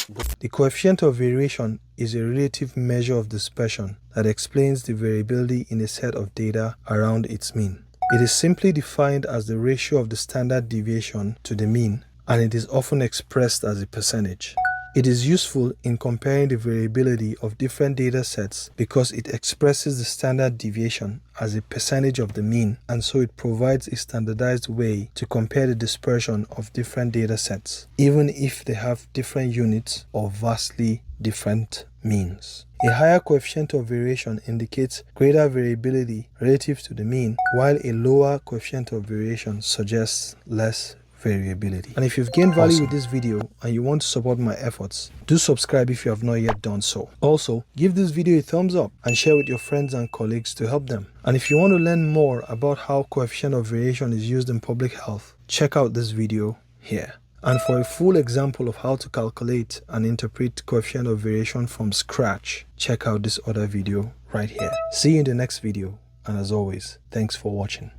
The coefficient of variation is a relative measure of dispersion that explains the variability in a set of data around its mean. It is simply defined as the ratio of the standard deviation to the mean, and it is often expressed as a percentage. It is useful in comparing the variability of different data sets because it expresses the standard deviation as a percentage of the mean, and so it provides a standardized way to compare the dispersion of different data sets, even if they have different units or vastly different means. A higher coefficient of variation indicates greater variability relative to the mean, while a lower coefficient of variation suggests less variability. And if you've gained value with this video and you want to support my efforts, do subscribe if you have not yet done so. Also, give this video a thumbs up and share with your friends and colleagues to help them. And if you want to learn more about how coefficient of variation is used in public health, check out this video here. And for a full example of how to calculate and interpret coefficient of variation from scratch, check out this other video right here. See you in the next video, and as always, thanks for watching.